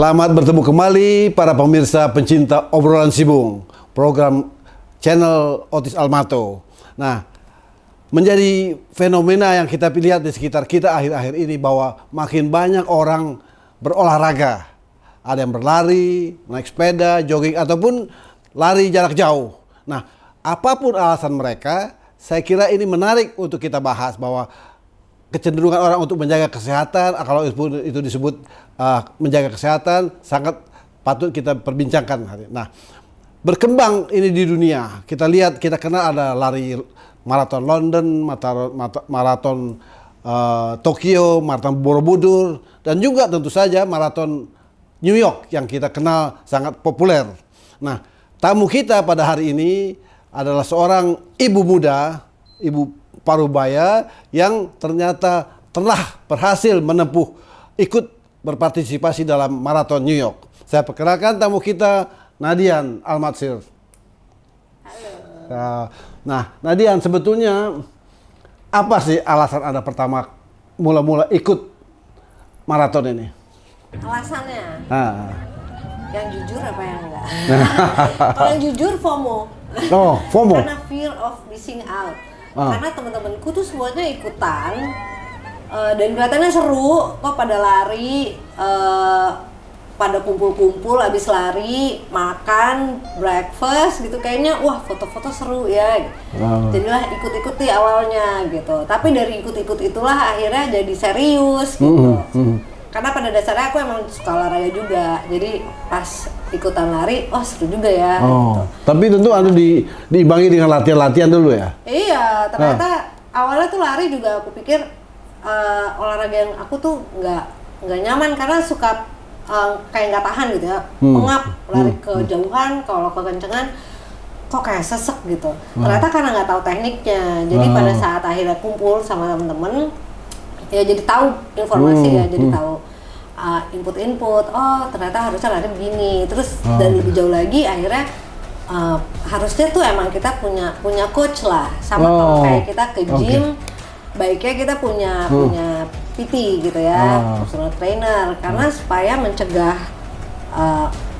Selamat bertemu kembali para pemirsa pencinta obrolan Sibung, program channel Otis Almato. Nah, menjadi fenomena yang kita lihat di sekitar kita akhir-akhir ini bahwa makin banyak orang berolahraga. Ada yang berlari, naik sepeda, jogging, ataupun lari jarak jauh. Nah, apapun alasan mereka, saya kira ini menarik untuk kita bahas bahwa kecenderungan orang untuk menjaga kesehatan, kalau itu disebut menjaga kesehatan, sangat patut kita perbincangkan. Nah, berkembang ini di dunia. Kita lihat, kita kenal ada lari maraton London, maraton Tokyo, maraton Borobudur, dan juga tentu saja maraton New York yang kita kenal sangat populer. Nah, tamu kita pada hari ini adalah seorang ibu muda, ibu parubaya yang ternyata telah berhasil menempuh ikut berpartisipasi dalam maraton New York. Saya perkenalkan tamu kita, Nadian Almatsir. Halo. Nah, Nadian, sebetulnya apa sih alasan Anda pertama mula-mula ikut maraton ini? Alasannya? Yang jujur apa yang enggak? Kalau yang jujur FOMO. Oh, FOMO. Karena fear of missing out. Karena teman-temanku tuh semuanya ikutan dan kelihatannya seru kok, pada lari, pada kumpul-kumpul habis lari, makan, breakfast gitu, kayaknya wah foto-foto seru ya. Jadilah ikut-ikut di awalnya gitu. Tapi dari ikut-ikut itulah akhirnya jadi serius gitu. Karena pada dasarnya aku emang suka olahraga juga. Jadi pas ikutan lari, oh seru juga ya. Gitu. Tapi tentu Anda diimbangi dengan latihan-latihan dulu ya? Iya, ternyata awalnya tuh lari juga aku pikir olahraga yang aku tuh nggak nyaman karena suka kayak nggak tahan gitu ya, pengap, lari kejauhan, kalau kekencengan kok kayak sesek gitu. Ternyata karena nggak tahu tekniknya. Jadi pada saat akhirnya kumpul sama temen-temen, ya jadi tahu informasi ya, jadi tahu input-input, oh ternyata harusnya lari begini. Terus dan lebih jauh lagi akhirnya harusnya tuh emang kita punya coach lah, sama kalau kayak kita ke gym, baiknya kita punya PT gitu ya, personal trainer, karena supaya mencegah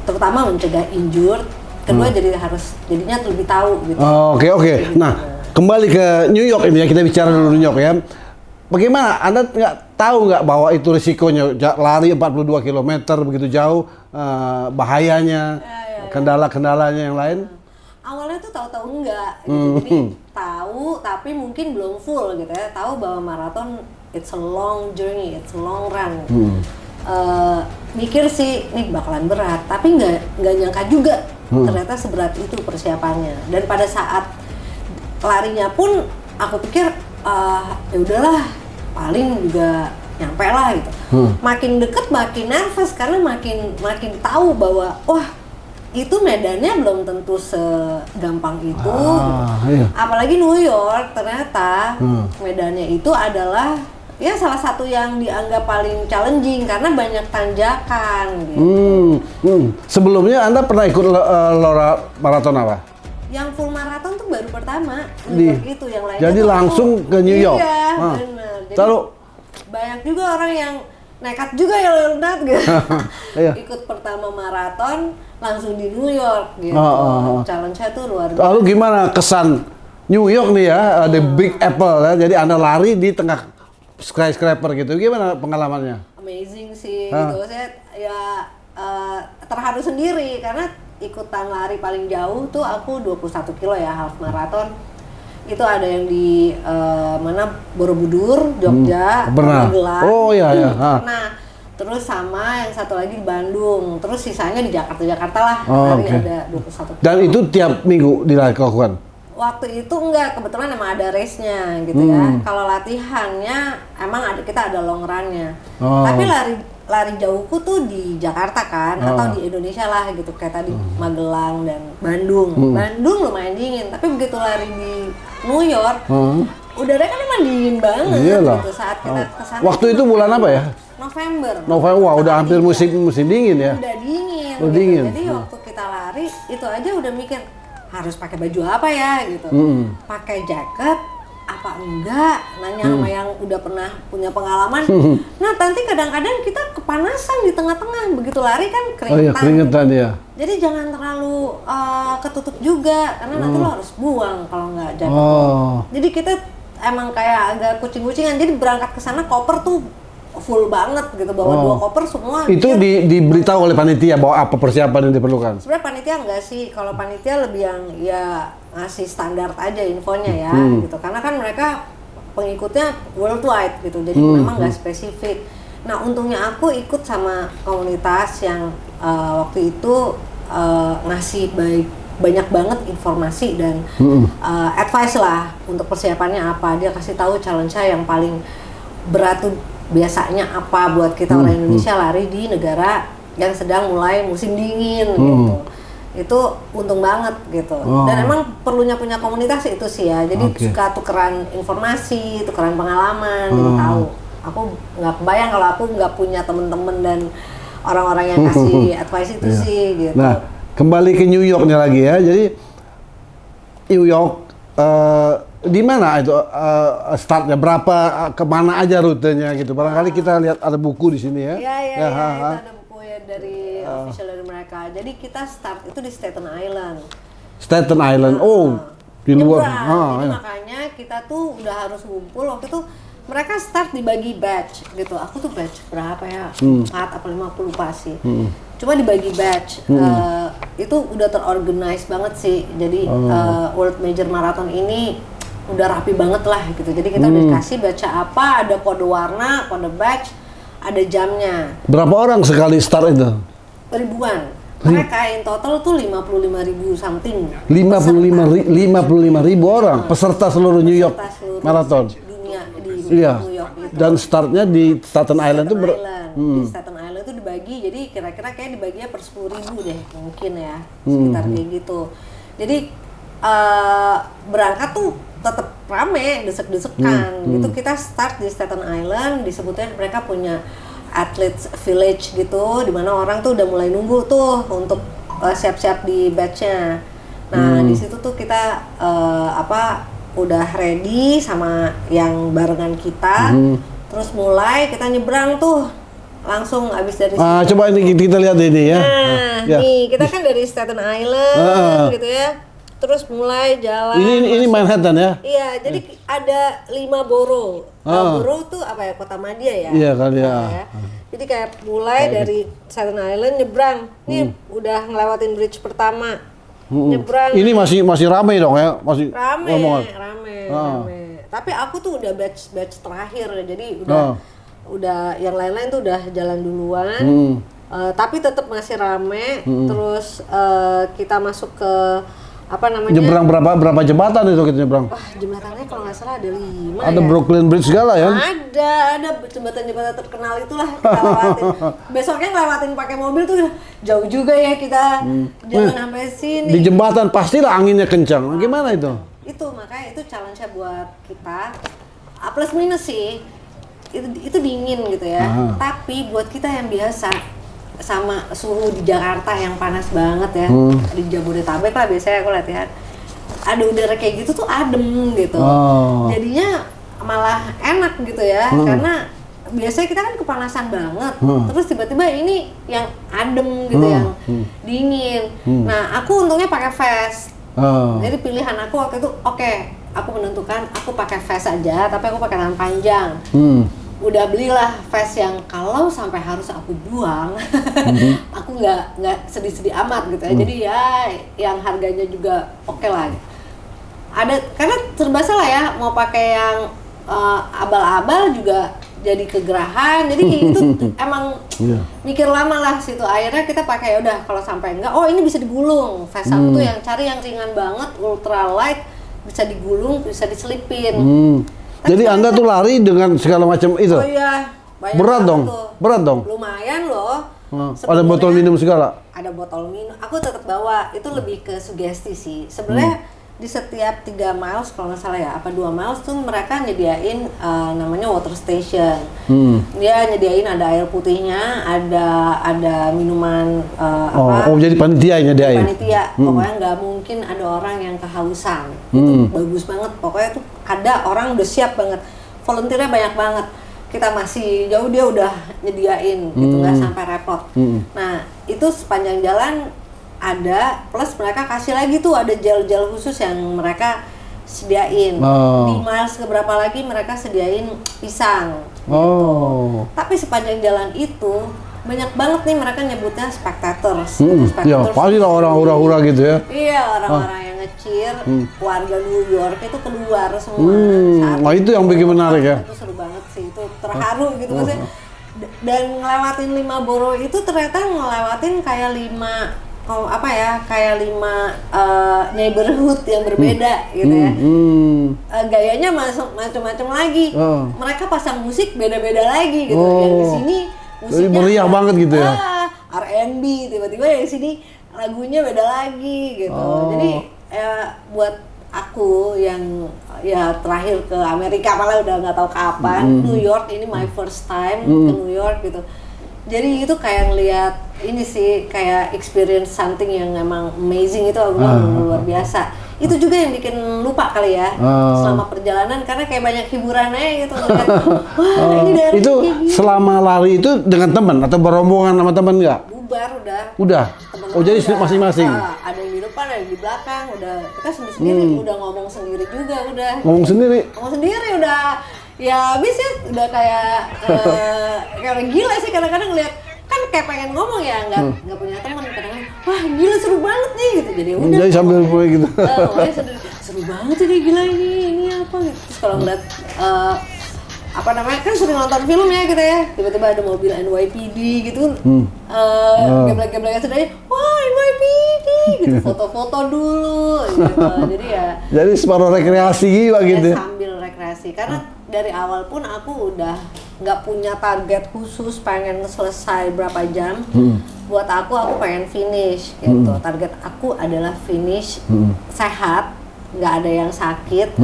terutama mencegah injured, kedua jadinya lebih tahu gitu. Oke. Nah, kembali ke New York ini ya, kita bicara dulu New York ya. Bagaimana? Anda tahu nggak bahwa itu risikonya lari 42 km begitu jauh, bahayanya, kendala-kendalanya yang lain? Awalnya tuh tahu-tahu enggak, gitu. Jadi tahu tapi mungkin belum full gitu ya. Tahu bahwa maraton it's a long journey, it's a long run. Mikir sih nih bakalan berat, tapi nggak nyangka juga ternyata seberat itu persiapannya. Dan pada saat larinya pun aku pikir ya udahlah, paling juga nyampe lah gitu. Makin deket makin nervous karena makin tahu bahwa wah itu medannya belum tentu segampang itu. Iya. Apalagi New York ternyata medannya itu adalah ya salah satu yang dianggap paling challenging karena banyak tanjakan gitu. Sebelumnya Anda pernah ikut maraton apa? Yang full maraton tuh baru pertama New York itu, yang lainnya. Jadi langsung ke New York. Iya, benar. Jadi lalu banyak juga orang yang nekat juga ya Leonard gitu. Iya. Ikut pertama maraton langsung di New York gitu. Challenge-nya tuh luar biasa. Lalu gimana kesan New York nih ya, the Big Apple ya. Jadi Anda lari di tengah skyscraper gitu. Gimana pengalamannya? Amazing sih gitu. Saya ya terharu sendiri karena ikutan lari paling jauh tuh aku 21 kilo ya, half marathon. Itu ada yang di Borobudur, Jogja, Magelang. Oh iya. Nah, terus sama yang satu lagi di Bandung. Terus sisanya di Jakarta lah. Lari ada 21 kilo. Dan itu tiap minggu dilakukan? Waktu itu enggak, kebetulan emang ada race-nya gitu ya. Kalau latihannya emang kita ada long run-nya. Tapi lari jauhku tuh di Jakarta kan, atau di Indonesia lah gitu, kayak tadi Magelang dan Bandung. Bandung lumayan dingin, tapi begitu lari di New York, udaranya kan emang dingin banget. Iyalah. Gitu saat kita kesana. Waktu itu bulan apa ya? November. Wah udah hampir musim dingin ya? Udah dingin. Udah gitu. dingin. Jadi waktu kita lari itu aja udah mikir harus pakai baju apa ya gitu. Pakai jaket apa enggak, nanya sama yang udah pernah punya pengalaman. Nah, nanti kadang-kadang kita kepanasan di tengah-tengah, begitu lari kan keringetan. Oh iya, keringetan ya. Jadi jangan terlalu ketutup juga, karena nanti lo harus buang kalau nggak jadi. Jadi kita emang kayak agak kucing-kucingan. Jadi berangkat ke sana koper tuh full banget gitu, bawa 2 koper semua. Itu diberitahu oleh panitia bahwa apa persiapan yang diperlukan? Sebenarnya panitia enggak sih, kalau panitia lebih yang ya ngasih standar aja infonya ya gitu, karena kan mereka pengikutnya worldwide gitu, jadi memang nggak spesifik. Nah untungnya aku ikut sama komunitas yang waktu itu ngasih banyak banget informasi dan advice lah untuk persiapannya apa. Dia kasih tahu challenge yang paling berat tuh biasanya apa buat kita orang Indonesia lari di negara yang sedang mulai musim dingin gitu. Itu untung banget gitu. Dan emang perlunya punya komunitas itu sih ya. Jadi suka tukeran informasi, tukeran pengalaman, jadi tahu. Aku nggak kebayang kalau aku nggak punya temen-temen dan orang-orang yang kasih advice itu sih gitu. Nah, kembali ke New York nih lagi ya. Jadi New York di mana itu startnya, berapa, kemana aja rutenya gitu. Barangkali kita lihat ada buku di sini ya. Iya, itu ada buku ya dari official dari mereka. Jadi kita start itu di Staten Island. Staten Island, di luar. Jadi makanya kita tuh udah harus ngumpul. Waktu itu mereka start dibagi batch gitu. Aku tuh batch berapa ya? 4 atau 50 lupa sih. Cuma dibagi batch. Itu udah terorganize banget sih. Jadi World Major Marathon ini udah rapi banget lah gitu. Jadi kita udah dikasih baca apa, ada kode warna, kode batch, ada jamnya. Berapa orang sekali start itu? Ribuan. Mereka in total tuh 55.000 something. 55.000 orang peserta seluruh New York Marathon. Dunia di Iya. New York itu. Dan startnya di Staten Island itu di Staten Island itu dibagi, jadi kira-kira kayak dibaginya per 10.000 deh mungkin ya, sekitar kayak gitu. Jadi berangkat tuh tetap rame, desek-desekan gitu. Kita start di Staten Island, disebutnya mereka punya athletes village gitu, dimana orang tuh udah mulai nunggu tuh untuk siap-siap di batch-nya. Nah di situ tuh kita udah ready sama yang barengan kita, terus mulai kita nyebrang tuh langsung abis dari situ. Coba ini kita lihat ini ya. Nah nih kita kan dari Staten Island gitu ya. Terus mulai jalan. Ini Manhattan ya? Iya, jadi ada 5 borough. Borough tuh apa ya, kota madya ya? Iya kali ya. Jadi kayak mulai dari Staten Island nyebrang. Nih udah ngelewatin bridge pertama. Nyebrang. Ini masih ramai dong ya? Masih rame. Tapi aku tuh udah batch terakhir, jadi udah yang lain-lain tuh udah jalan duluan. Tapi tetap masih rame. Terus kita masuk ke apa namanya? Nyebrang berapa jembatan itu kita nyebrang? Wah, jembatannya kalau nggak salah ada 5 Ada ya. Brooklyn Bridge segala ya? Ada jembatan-jembatan terkenal itulah kita lewatin. Besoknya ngelewatin pakai mobil tuh jauh juga ya kita jalan sampai sini. Di jembatan pastilah anginnya kencang. Gimana itu? Itu makanya itu challenge-nya buat kita. Plus minus sih. Itu dingin gitu ya. Tapi buat kita yang biasa sama suhu di Jakarta yang panas banget ya, di Jabodetabek lah biasanya aku lihat, ada udara kayak gitu tuh adem gitu, jadinya malah enak gitu ya, karena biasanya kita kan kepanasan banget, terus tiba-tiba ini yang adem gitu, yang dingin. Nah aku untungnya pakai vest, jadi pilihan aku waktu itu aku menentukan aku pakai vest aja, tapi aku pakai tangan panjang. Udah belilah vest yang kalau sampai harus aku buang, aku nggak sedih-sedih amat gitu ya. Jadi ya yang harganya juga oke lah. Ada karena serba salah ya, mau pakai yang abal-abal juga jadi kegerahan. Jadi itu emang mikir lama lah situ. Akhirnya kita pakai udah kalau sampai enggak, ini bisa digulung. Vest aku tuh yang cari yang ringan banget, ultra light, bisa digulung, bisa diselipin. Jadi Anda tuh lari dengan segala macam itu? Oh iya, berat dong, berat dong. Lumayan loh. Ada botol minum segala? Ada botol minum, aku tetap bawa, itu lebih ke sugesti sih. Sebenarnya di setiap 3 miles kalau nggak salah ya, apa 2 miles tuh mereka nyediain namanya water station. Dia nyediain ada air putihnya, ada minuman jadi panitia yang nyediain? Panitia, pokoknya nggak mungkin ada orang yang kehausan. Itu bagus banget, pokoknya tuh ada orang udah siap banget, volunteernya banyak banget. Kita masih jauh, dia udah nyediain gitu, nggak sampai repot. Nah itu sepanjang jalan ada, plus mereka kasih lagi tuh ada gel-gel khusus yang mereka sediain. Di miles keberapa lagi mereka sediain pisang. Gitu. Tapi sepanjang jalan itu banyak banget nih mereka nyebutnya spectators. Ya pasti lah orang hura-hura gitu ya. Iya, orang-orang yang nge-cheer, warga New York itu keluar semua. Nah itu yang bikin menarik ya. Itu seru banget sih, itu terharu gitu maksudnya. Dan ngelewatin 5 borough itu ternyata ngelewatin kayak 5 neighborhood yang berbeda gitu ya. Gayanya macam-macam lagi. Mereka pasang musik beda-beda lagi gitu. Yang di sini musiknya meriah banget gitu ya. R&B, tiba-tiba yang sini lagunya beda lagi gitu. Jadi buat aku yang ya terakhir ke Amerika, malah udah nggak tahu kapan. New York ini my first time ke New York gitu. Jadi itu kayak ngeliat ini sih, kayak experience something yang emang amazing, itu aku bilang luar biasa. Itu juga yang bikin lupa kali ya selama perjalanan, karena kayak banyak hiburannya gitu. Wah, ini daerah itu selama lari itu dengan teman atau berombongan sama teman nggak? Bubar Udah. Oh jadi masing-masing. Ada yang di depan, ada yang di belakang, udah kita sendiri udah ngomong sendiri juga udah. Ngomong sendiri udah. Ya habis ya udah kayak kayak gila sih, kadang-kadang ngeliat kan kayak pengen ngomong ya, nggak punya teman, kadang-kadang wah gila seru banget nih gitu, jadi udah jadi sambil mulai gitu. seru banget ini, gila ini apa gitu. Terus kalau ngeliat apa namanya, kan sering nonton film ya kita ya, tiba-tiba ada mobil NYPD gitu, geblek-gebleknya sudah, wah NYPD gitu, foto-foto dulu gitu. Jadi ya jadi separuh rekreasi gitu. Sambil rekreasi, karena dari awal pun aku udah nggak punya target khusus pengen selesai berapa jam. Buat aku pengen finish gitu. Target aku adalah finish sehat, nggak ada yang sakit,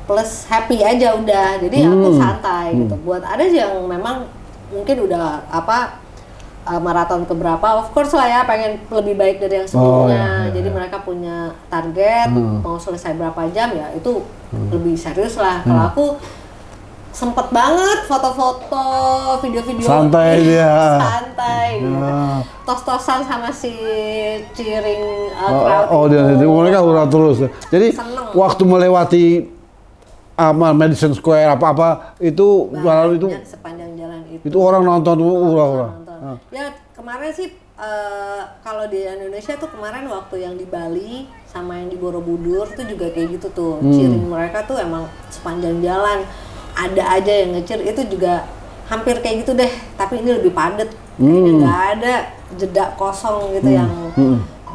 plus happy aja udah. Jadi aku santai gitu. Buat ada yang memang mungkin udah maraton keberapa, of course lah ya, pengen lebih baik dari yang sebelumnya. Jadi mereka punya target mau selesai berapa jam, ya itu lebih serius lah. Kalau aku sempet banget foto-foto, video-video santai dia. Santai gitu. Tos-tosan sama si cheering crowd. Dia mereka hura terus. Jadi seneng. Waktu melewati Madison Square apa itu Banyak itu sepanjang jalan itu. Itu orang nonton hura-hura. Ya kemarin sih kalau di Indonesia tuh kemarin waktu yang di Bali sama yang di Borobudur tuh juga kayak gitu tuh. Cheering mereka tuh emang sepanjang jalan. Ada aja yang nge-cheer, itu juga hampir kayak gitu deh, tapi ini lebih padat. Kayaknya nggak ada jeda kosong gitu yang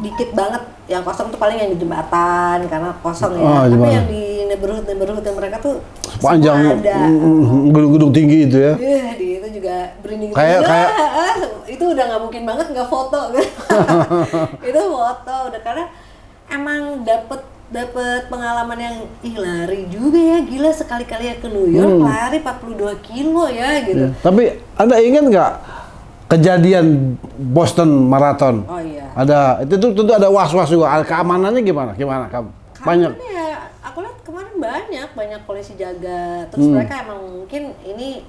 dikit banget. Yang kosong tuh paling yang di jembatan karena kosong ya. Tapi yang di neighborhood mereka tuh panjang, gedung-gedung tinggi itu ya. Di itu juga berinding. Kayak itu udah nggak mungkin banget nggak foto. Itu foto udah, karena emang dapet pengalaman yang lari juga ya, gila sekali-kali ya ke New York lari 42 kilo ya gitu. Tapi Anda ingat nggak kejadian Boston Marathon? Oh iya. Ada, itu tentu ada was-was juga. Keamanannya gimana kamu? Banyak. Ya, aku lihat kemarin banyak polisi jaga. Terus mereka emang mungkin ini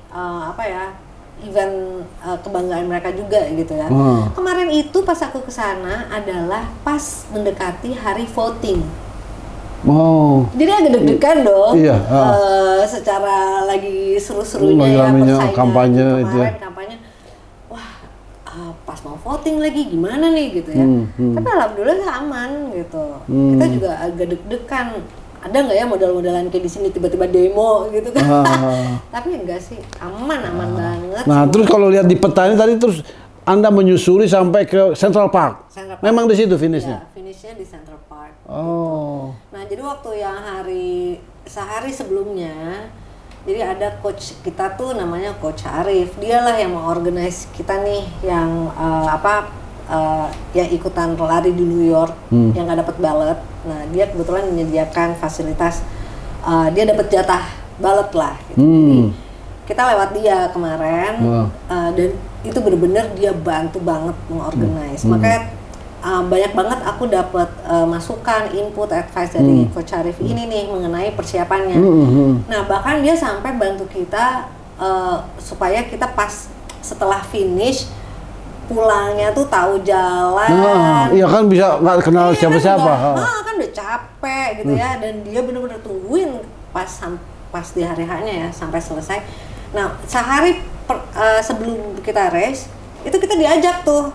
event kebanggaan mereka juga gitu ya. Kemarin itu pas aku kesana adalah pas mendekati hari voting. Jadi agak deg-degan dong. Iya. Secara lagi seru-serunya ya persaingan kampanye kemarin, itu ya. kampanye. Wah, pas mau voting lagi gimana nih gitu ya. Tapi alhamdulillah aman gitu. Kita juga agak deg-degan. Ada nggak ya model-modelan kayak di sini tiba-tiba demo gitu kan? Tapi enggak sih, aman banget. Nah, terus kalau lihat di petanya tadi, terus Anda menyusuri sampai ke Central Park. Memang di situ finishnya? Ya, finishnya di Central Park. Nah, jadi waktu yang sehari sebelumnya, jadi ada coach kita tuh namanya Coach Arif. Dialah yang mengorganize kita nih yang yang ikutan lari di New York yang nggak dapat ballot. Nah, dia kebetulan menyediakan fasilitas, dia dapat jatah ballot lah. Gitu. Jadi kita lewat dia kemarin dan itu benar-benar dia bantu banget mengorganize. Makanya banyak banget aku dapat masukan, input, advice dari Coach Arif ini nih mengenai persiapannya. Nah bahkan dia sampai bantu kita supaya kita pas setelah finish pulangnya tuh tahu jalan. Iya kan bisa nggak kenal siapa-siapa. Kan udah capek gitu ya, dan dia benar-benar tungguin pas di hari H-nya ya sampai selesai. Nah sehari sebelum kita race itu kita diajak tuh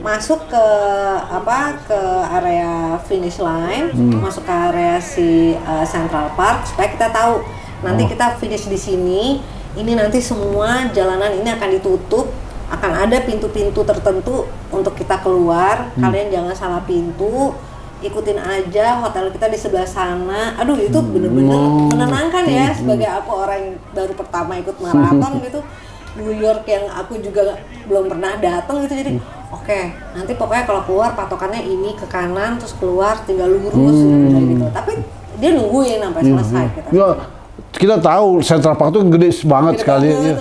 masuk ke area finish line, masuk ke area si Central Park supaya kita tahu nanti kita finish di sini. Ini nanti semua jalanan ini akan ditutup, akan ada pintu-pintu tertentu untuk kita keluar. Kalian jangan salah pintu, ikutin aja, hotel kita di sebelah sana. Aduh itu bener-bener menenangkan ya sebagai aku orang yang baru pertama ikut maraton gitu. New York yang aku juga belum pernah datang gitu, jadi oke, nanti pokoknya kalau keluar patokannya ini ke kanan terus keluar tinggal lurus gitu. Tapi dia nungguin sampai selesai kita. Ya, kita tahu Central Park itu gede banget sekali. Iya.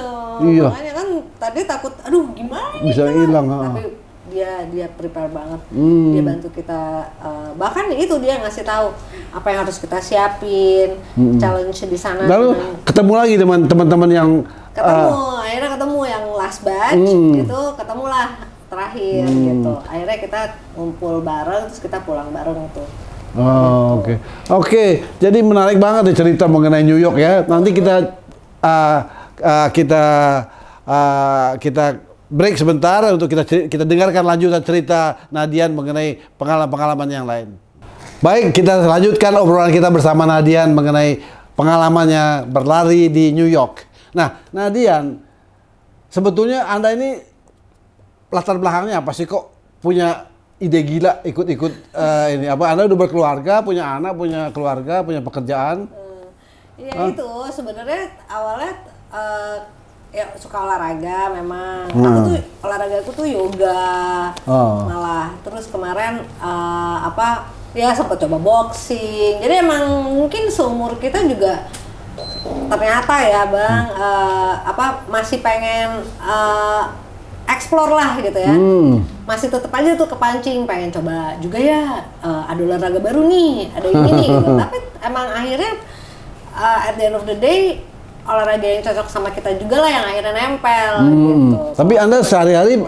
Makanya kan tadi takut, aduh gimana bisa hilang. Tapi dia prepare banget. Dia bantu kita, bahkan itu dia ngasih tahu apa yang harus kita siapin, challenge di sana. Lalu ketemu lagi teman-teman yang akhirnya ketemu yang last batch gitu, ketemulah terakhir gitu. Akhirnya kita ngumpul bareng terus kita pulang bareng tuh. Oke. Jadi menarik banget nih cerita mengenai New York ya. Nanti kita break sebentar untuk kita dengarkan lanjutan cerita Nadian mengenai pengalaman-pengalaman yang lain. Baik, kita lanjutkan obrolan kita bersama Nadian mengenai pengalamannya berlari di New York. Nah, Nadian, sebetulnya Anda ini latar belakangnya apa sih kok punya ide gila ikut-ikut ini apa? Anda udah berkeluarga, punya anak, punya keluarga, punya pekerjaan? Itu sebenarnya awalnya ya suka olahraga memang. Aku tuh olahraga aku tuh yoga malah. Terus kemarin ya sempat coba boxing. Jadi emang mungkin seumur kita juga ternyata ya Bang masih pengen explore lah gitu ya. Masih tetap aja tuh kepancing pengen coba juga ya, ada olahraga baru nih, ada ini nih gitu. Tapi emang akhirnya at the end of the day olahraga yang cocok sama kita juga lah yang akhirnya nempel gitu. Tapi Anda sehari-hari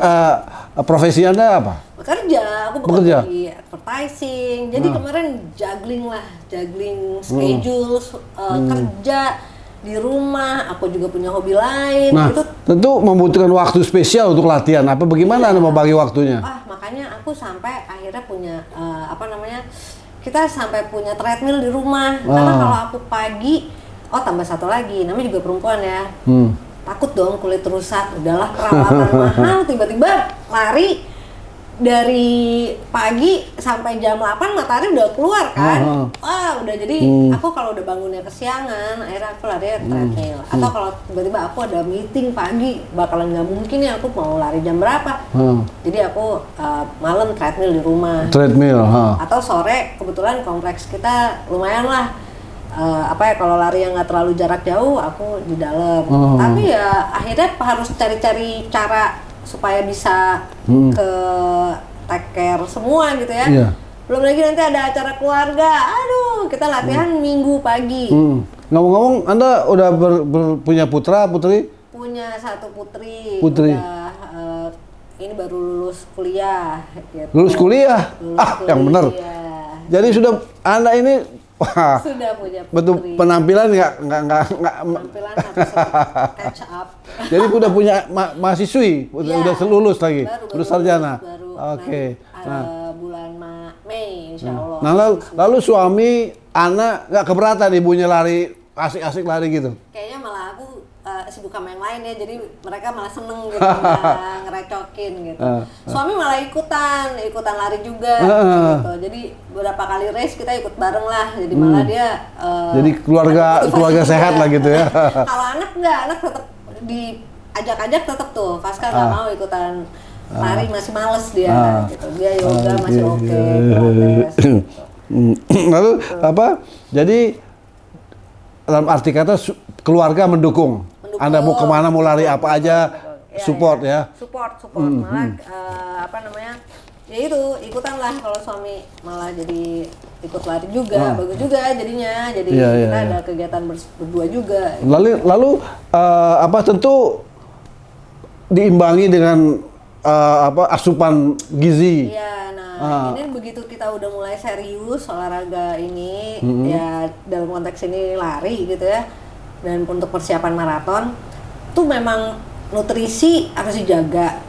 profesi Anda apa? Aku bekerja di advertising. Jadi kemarin juggling schedule, kerja di rumah. Aku juga punya hobi lain. Nah, itu tentu membutuhkan waktu spesial untuk latihan. Apa bagaimana Anda mau bagi waktunya? Makanya aku sampai akhirnya punya kita sampai punya treadmill di rumah. Karena kalau aku pagi, tambah satu lagi, namanya juga perempuan ya. Takut dong kulit rusak, udahlah perawatan mahal, tiba-tiba lari dari pagi sampai jam 8 matahari udah keluar kan. Udah jadi aku kalau udah bangunnya kesiangan, akhirnya aku lari treadmill. Atau kalau tiba-tiba aku ada meeting pagi, bakalan nggak mungkin ya aku mau lari jam berapa. Jadi aku malam treadmill di rumah. Atau sore kebetulan kompleks kita lumayan lah. Kalau lari yang nggak terlalu jarak jauh, aku di dalam. Tapi ya akhirnya harus cari-cari cara supaya bisa ke take care semua gitu ya. Belum lagi nanti ada acara keluarga. Aduh, kita latihan Minggu pagi. Ngomong-ngomong, Anda udah punya putra, putri? Punya satu putri. Udah, ini baru lulus kuliah. Gitu. Lulus kuliah? Yang benar. Jadi sudah Anda ini sudah punya putri. Betul penampilan nggak penampilan harus catch up. Jadi udah punya mahasiswi, udah lulus lagi, lulus sarjana. Oke. Bulan Mei insya Allah. Nah lalu suami, anak nggak keberatan ibunya lari asik-asik lari gitu? Kayaknya malah aku sibuk sama yang lain ya, jadi mereka malah seneng gitu ngerecokin gitu. Suami malah ikutan lari juga gitu. Jadi beberapa kali race kita ikut bareng lah. Jadi malah dia jadi keluarga sehat lah gitu ya. Kalau anak tetap diajak-ajak tetap tuh. Pascal nggak mau ikutan lari, masih males dia gitu. Dia yoga masih oke. Lalu jadi dalam arti kata keluarga mendukung. Anda mau kemana, mau lari apa aja, support ya. Support. Malah ya itu ikutan lah kalau suami malah jadi ikut lari juga, bagus juga jadinya. Jadi kita ada kegiatan berdua juga. Lalu tentu diimbangi dengan asupan gizi. Iya, ini begitu kita udah mulai serius olahraga ini, ya dalam konteks ini lari gitu ya, dan untuk persiapan maraton, tuh memang nutrisi harus dijaga,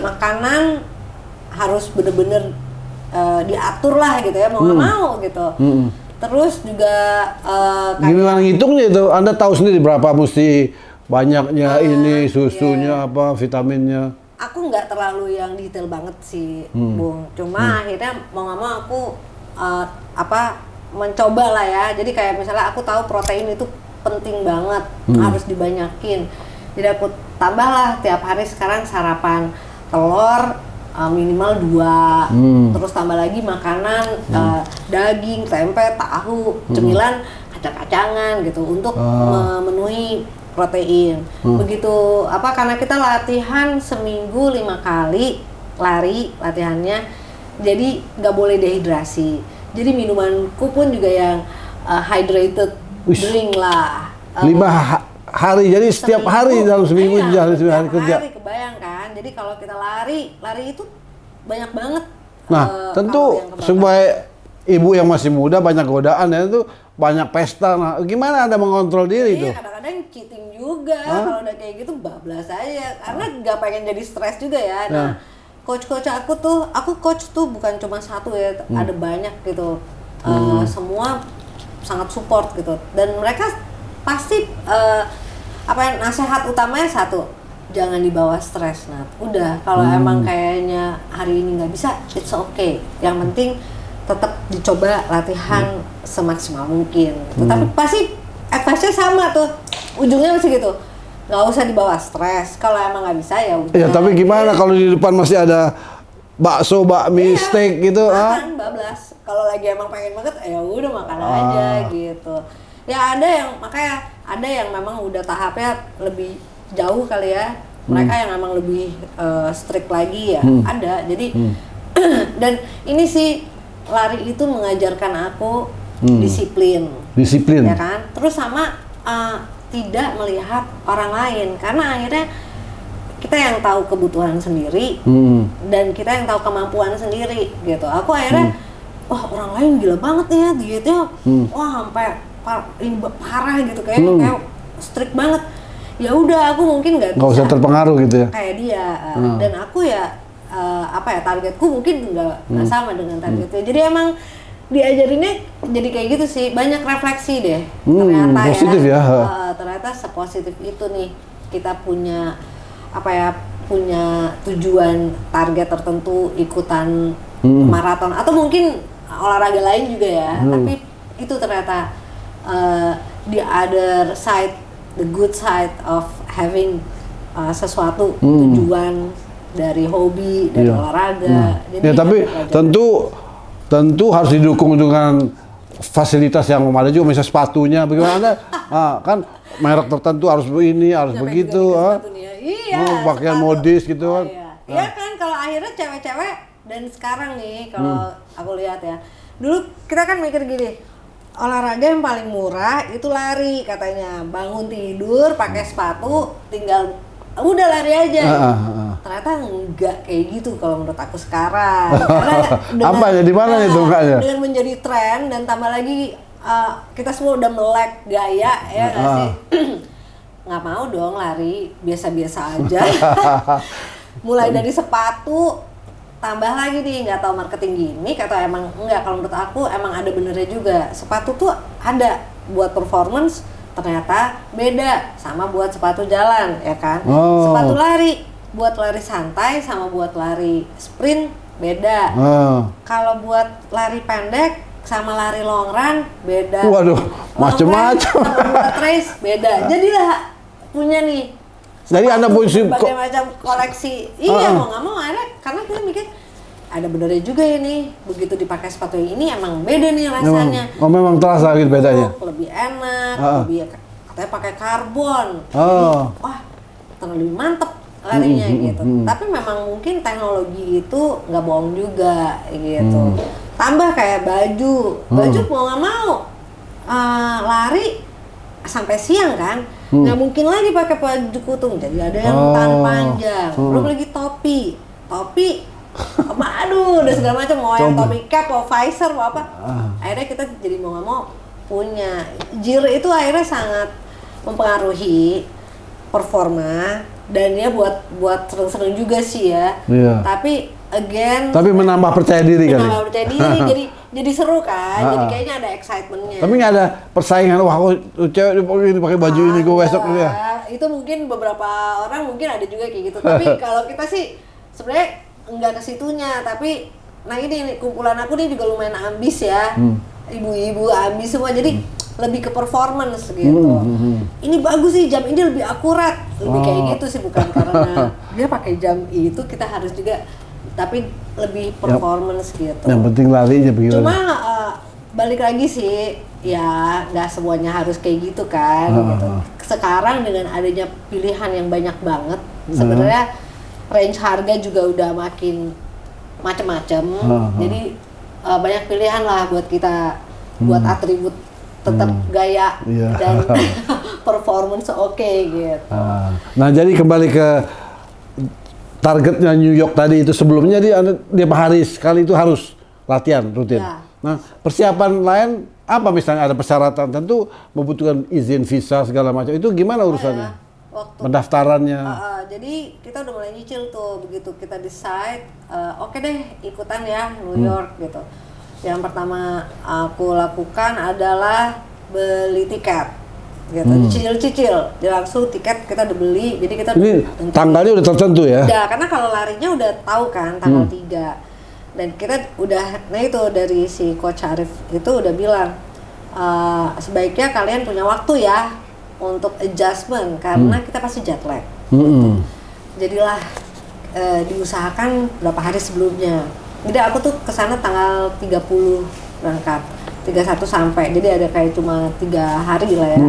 makanan harus bener-bener diatur lah gitu ya, mau nggak mau gitu. Terus juga gimana ngitungnya itu? Anda tahu sendiri berapa mesti banyaknya ini susunya vitaminnya? Aku nggak terlalu yang detail banget sih, Bung. Cuma akhirnya mau nggak mau aku mencoba lah ya. Jadi kayak misalnya aku tahu protein itu penting banget, harus dibanyakin. Jadi aku tambahlah tiap hari sekarang sarapan telur minimal 2, terus tambah lagi makanan daging, tempe, tahu, cemilan, kacang-kacangan gitu untuk memenuhi protein. Begitu karena kita latihan seminggu 5 kali lari latihannya, jadi nggak boleh dehidrasi. Jadi minumanku pun juga yang hydrated drink lah. 5 hari, jadi setiap hari dalam seminggu hari kerja. Kebayang kan? Jadi kalau kita lari itu banyak banget. Nah, tentu sebagai ibu yang masih muda banyak godaan ya, itu banyak pesta. Nah, gimana Anda mengontrol diri itu? Iya, kadang-kadang cheating juga. Kalau udah kayak gitu bablas aja. Karena nggak pengen jadi stres juga ya. Nah, coach-coach aku coach tuh bukan cuma satu ya, ada banyak gitu. Semua sangat support gitu. Dan mereka pasti nasihat utamanya satu, jangan dibawa stres. Nah, udah kalau emang kayaknya hari ini nggak bisa, it's okay. Yang penting tetap dicoba latihan semaksimal mungkin. Tapi pasti advice-nya sama tuh, ujungnya masih gitu. Nggak usah dibawa stres. Kalau emang nggak bisa ya udah. Ya, tapi gimana kalau di depan masih ada bakso, bakmi, steak gitu? Makan bablas. Kalau lagi emang pengen banget, ya udah makan aja gitu. Ya ada yang memang udah tahapnya lebih jauh kali ya. Mereka yang memang lebih strict lagi ya. Ada. Jadi dan ini sih lari itu mengajarkan aku disiplin. Ya kan? Terus sama tidak melihat orang lain, karena akhirnya kita yang tahu kebutuhan sendiri dan kita yang tahu kemampuan sendiri gitu. Aku akhirnya wah, orang lain gila banget nih ya dietnya, wah sampai parah gitu, kayak strict banget. Ya udah, aku mungkin nggak usah terpengaruh gitu ya kayak dia. Dan aku ya targetku mungkin nggak sama dengan targetnya. Jadi emang diajarinnya jadi kayak gitu sih, banyak refleksi deh ternyata positif ya. Ternyata sepositif itu nih, kita punya punya tujuan target tertentu, ikutan maraton atau mungkin olahraga lain juga ya. Tapi itu ternyata the other side, the good side of having sesuatu tujuan dari hobi, dari olahraga. Jadi ya, tapi tentu harus didukung dengan fasilitas yang memadai juga, misalnya sepatunya bagaimana. Kan merek tertentu harus ini, harus begitu. Iya, pakaian modis gitu kan. Iya kan, kalau akhirnya cewek-cewek dan sekarang nih kalau aku lihat ya, dulu kita kan mikir gini, olahraga yang paling murah itu lari katanya, bangun tidur pakai sepatu tinggal udah lari aja. Ternyata enggak kayak gitu kalau menurut aku sekarang. Karena di mana itu enggaknya? Dengan menjadi tren dan tambah lagi kita semua udah melek gaya ya nggak sih? Nggak mau dong lari biasa-biasa aja. Mulai dari sepatu, tambah lagi nih, nggak tahu marketing gimmick atau emang enggak. Kalau menurut aku emang ada benernya juga. Sepatu tuh ada buat performance, ternyata beda sama buat sepatu jalan, ya kan? Sepatu lari buat lari santai sama buat lari sprint beda. Kalau buat lari pendek sama lari long run beda. Waduh, macem-macem. Sama buat race beda. Jadilah punya nih. Jadi Anda punya berbagai macam koleksi. Iya, mau nggak mau ada, karena kita mikir ada benernya juga ini. Begitu dipakai sepatu yang ini emang beda nih rasanya. Memang terasa gitu bedanya. Lebih enak, lebih katanya pakai karbon. Wah, terlalu mantep larinya gitu. Tapi memang mungkin teknologi itu nggak bohong juga gitu. Tambah kayak baju mau nggak mau lari sampai siang kan, nggak mungkin lagi pakai baju kutung, jadi ada yang tangan panjang, belum lagi topi, aduh udah segala macam, mau yang topi cap, mau visor, mau apa, akhirnya kita jadi mau nggak mau punya. Gear itu akhirnya sangat mempengaruhi performa dan ya buat sering-sering juga sih ya. Tapi again, menambah percaya diri kali. Menambah percaya diri, jadi seru kan. Jadi kayaknya ada excitementnya. Tapi nggak ada persaingan, wah kok cewek pakai baju ini gue besok gitu ya. Itu mungkin beberapa orang mungkin ada juga kayak gitu. Tapi kalau kita sih sebenarnya nggak ke situnya. Tapi nah ini kumpulan aku nih juga lumayan ambis ya. Ibu-ibu ambis semua. Jadi lebih ke performance gitu. Ini bagus sih, jam ini lebih akurat. Lebih kayak gitu sih, bukan karena dia pakai jam itu kita harus juga, tapi lebih performance gitu. Yang penting larinya begitu. Cuma balik lagi sih, ya nggak semuanya harus kayak gitu kan. Gitu. Sekarang dengan adanya pilihan yang banyak banget, sebenarnya range harga juga udah makin macam-macam. Jadi banyak pilihan lah buat kita, buat atribut tetap gaya dan performance oke gitu. Nah jadi kembali ke targetnya New York tadi itu, sebelumnya dia per hari sekali itu harus latihan rutin. Nah persiapan lain apa, misalnya ada persyaratan tentu membutuhkan izin visa segala macam, itu gimana urusannya? Pendaftarannya? Jadi kita udah mulai nyicil tuh, begitu kita decide oke deh ikutan ya New York gitu. Yang pertama aku lakukan adalah beli tiket gitu, cicil-cicil, langsung tiket kita udah beli, jadi kita ini tanggalnya udah tertentu ya? Udah, karena kalau larinya udah tahu kan tanggal 3 dan kita udah, nah itu dari si Coach Arif itu udah bilang sebaiknya kalian punya waktu ya untuk adjustment karena kita pasti jet lag. Jadilah diusahakan berapa hari sebelumnya. Jadi aku tuh kesana tanggal 30 berangkat, 31 sampai, jadi ada kayak cuma 3 hari lah ya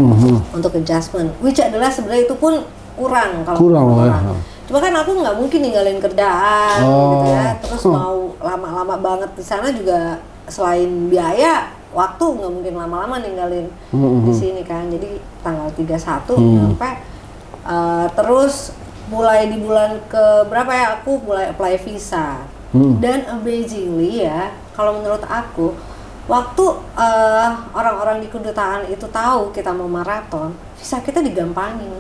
untuk adjustment. Which adalah sebenarnya itu pun kurang kalau orang. Cuma kan aku nggak mungkin ninggalin kerjaan gitu ya, terus mau lama-lama banget di sana juga, selain biaya, waktu nggak mungkin lama-lama ninggalin di sini kan. Jadi tanggal 31 sampai terus mulai di bulan ke berapa ya aku mulai apply visa. Dan amazingly ya, kalau menurut aku, waktu orang-orang di kedutaan itu tahu kita mau maraton, visa kita digampangin.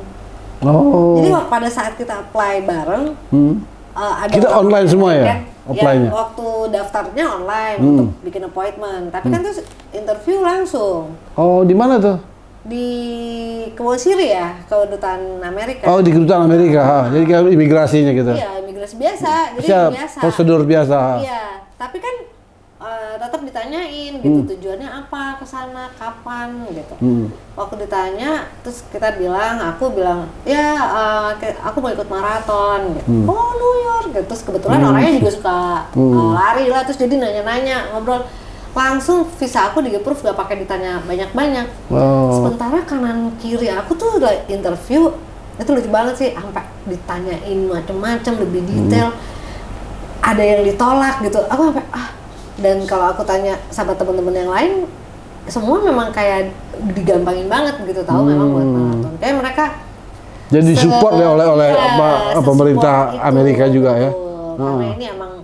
Jadi pada saat kita apply bareng, ada kita online semua ya? Kan, ya waktu daftarnya online untuk bikin appointment, tapi kan terus interview langsung. Oh, di mana tuh? Di Kebun Siri ya, kedutaan Amerika. Oh, di kedutaan Amerika, jadi kayak imigrasinya gitu? Iya, imigrasi biasa, jadi biasa. Prosedur biasa. Iya, tapi kan tetap ditanyain gitu, tujuannya apa ke sana, kapan gitu. Waktu ditanya, terus kita bilang, aku bilang, ya aku mau ikut maraton gitu. Oh, New York gitu. Terus kebetulan orangnya juga suka lari lah, terus jadi nanya-nanya, ngobrol. Langsung visa aku di-approve, gak pakai ditanya banyak-banyak. Sementara kanan kiri aku tuh interview, itu lucu banget sih, sampai ditanyain macem-macem lebih detail. Ada yang ditolak gitu, aku sampai dan kalau aku tanya sama teman-teman yang lain, semua memang kayak digampangin banget gitu, tahu memang buat maraton. Kayak mereka jadi support ya oleh pemerintah Amerika juga ya. Karena ini emang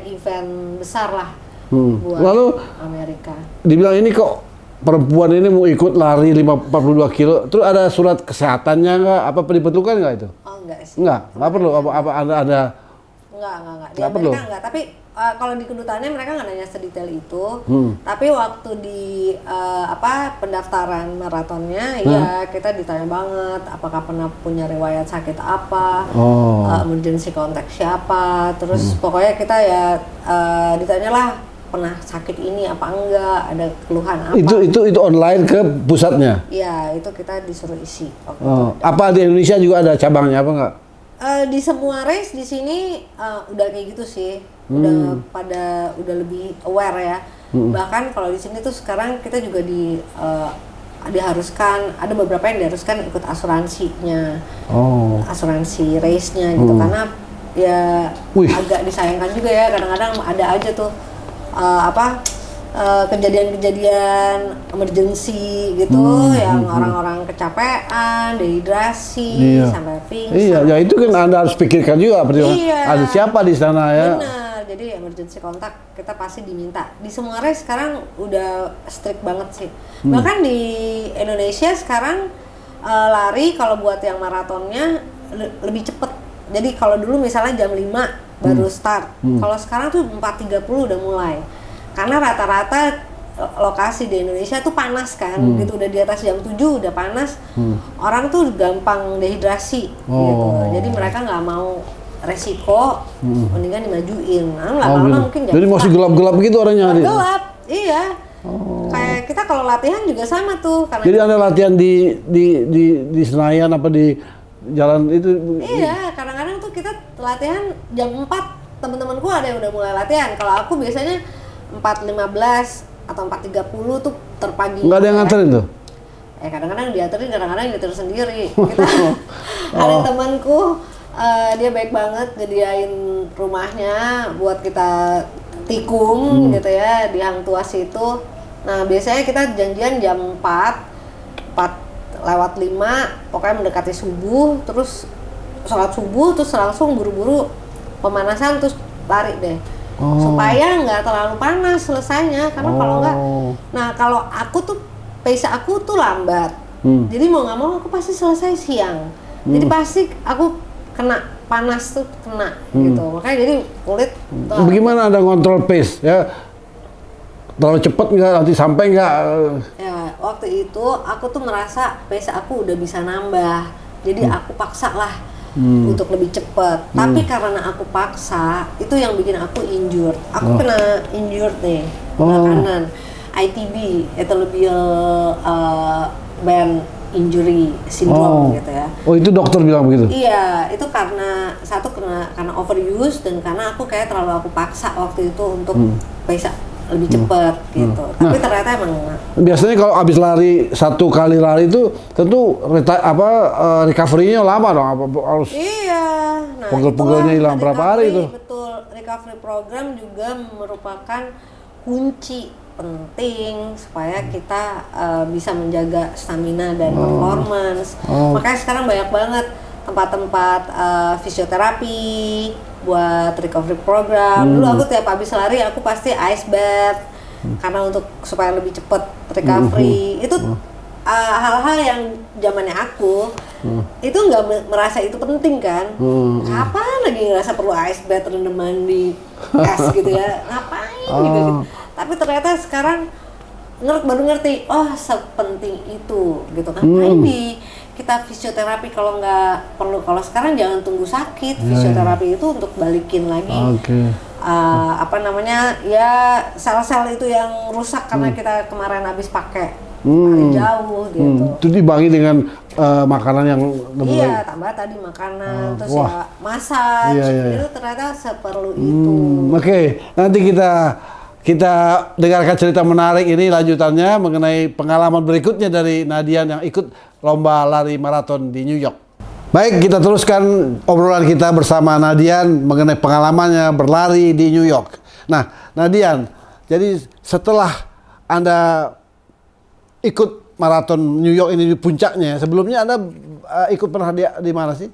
event besar lah. Buat lalu Amerika. Dibilang ini kok perempuan ini mau ikut lari 42 kilo, terus ada surat kesehatannya nggak? Apa diperlukan nggak itu? Oh enggak sih. Nggak perlu. Apa ada? Enggak. Di Amerika enggak. Tapi kalau di kedutaannya mereka nggak nanya sedetail itu. Tapi waktu di pendaftaran maratonnya, ya kita ditanya banget apakah pernah punya riwayat sakit apa, emergency contact siapa, terus pokoknya kita ya ditanyalah pernah sakit ini apa enggak, ada keluhan apa. Itu online ke pusatnya? Iya, itu kita disuruh isi. Apa di Indonesia juga ada cabangnya apa enggak? Di semua race di sini udah kayak gitu sih, udah lebih aware ya. Bahkan kalau di sini tuh sekarang kita juga diharuskan, ada beberapa yang diharuskan ikut asuransinya, asuransi race-nya gitu, karena ya agak disayangkan juga ya, kadang-kadang ada aja tuh kejadian-kejadian emergency gitu, yang orang-orang kecapean, dehidrasi, sampai pingsan. Iya, ya itu kan Anda harus pikirkan juga, ada siapa di sana ya. Benar, jadi emergency kontak kita pasti diminta. Di semua race sekarang udah strict banget sih. Bahkan di Indonesia sekarang lari kalau buat yang maratonnya lebih cepet. Jadi kalau dulu misalnya jam 5 baru start, kalau sekarang tuh 4.30 udah mulai. Karena rata-rata lokasi di Indonesia tuh panas kan, gitu, udah di atas jam 7 udah panas, orang tuh gampang dehidrasi gitu, jadi mereka nggak mau resiko, mendingan dimajuin. Nah, lama-lama mungkin jadi masih gelap-gelap gitu orangnya. Gelap, iya. Kayak kita kalau latihan juga sama tuh. Karena jadi Anda latihan di Senayan apa di jalan itu? Iya, kadang-kadang tuh kita latihan jam 4, teman-temanku ada yang udah mulai latihan. Kalau aku biasanya 4.15 atau 4.30 tuh terpagi. Nggak ada yang nganterin tuh? Kadang-kadang dianterin, kadang-kadang dianterin sendiri. Kita ada temanku, dia baik banget nyediain rumahnya buat kita tikung gitu ya di Hang Tuah situ. Nah biasanya kita janjian jam 4:05, pokoknya mendekati subuh, terus sholat subuh, terus langsung buru-buru pemanasan, terus lari deh. Supaya nggak terlalu panas selesainya, karena kalau nggak, nah kalau aku tuh pace aku tuh lambat, jadi mau nggak mau aku pasti selesai siang, jadi pasti aku kena panas tuh gitu, makanya jadi kulit. Bagaimana Anda kontrol pace ya? Terlalu cepat nggak, nanti sampai nggak? Ya waktu itu aku tuh merasa pace aku udah bisa nambah, jadi aku paksa lah untuk lebih cepat. Tapi karena aku paksa, itu yang bikin aku injured. Aku kena injured nih, kanan, ITB, Atelobial Band Injury Syndrome gitu ya. Oh itu dokter bilang begitu? Iya, itu karena karena overuse, dan karena aku kayak terlalu aku paksa waktu itu untuk bisa lebih cepat gitu. Tapi ternyata emang biasanya kalau habis lari, satu kali lari itu tentu recovery-nya lama dong, harus pegel-pegelnya hilang berapa hari itu? Betul, recovery program juga merupakan kunci penting supaya kita bisa menjaga stamina dan performance. Makanya sekarang banyak banget tempat-tempat fisioterapi buat recovery program. Dulu aku tiap habis lari aku pasti ice bath karena untuk supaya lebih cepat recovery. Itu hal-hal yang zamannya aku itu nggak merasa itu penting kan. Kapan lagi ngerasa perlu ice bath, rendam mandi es gitu ya, ngapain gitu. Tapi ternyata sekarang baru ngerti, oh sepenting itu gitu. Ngapain kita fisioterapi kalau nggak perlu. Kalau sekarang jangan tunggu sakit, fisioterapi itu untuk balikin lagi ya sel-sel itu yang rusak karena kita kemarin habis pakai lari jauh gitu. Itu dibangi dengan makanan yang iya, tambah tadi makanan, terus ya massage, itu ternyata seperlu itu. Oke, nanti kita dengarkan cerita menarik ini lanjutannya mengenai pengalaman berikutnya dari Nadian yang ikut lomba lari maraton di New York. Baik, kita teruskan obrolan kita bersama Nadian mengenai pengalamannya berlari di New York. Nah, Nadian, jadi setelah Anda ikut maraton New York ini di puncaknya, sebelumnya Anda ikut pernah di mana sih?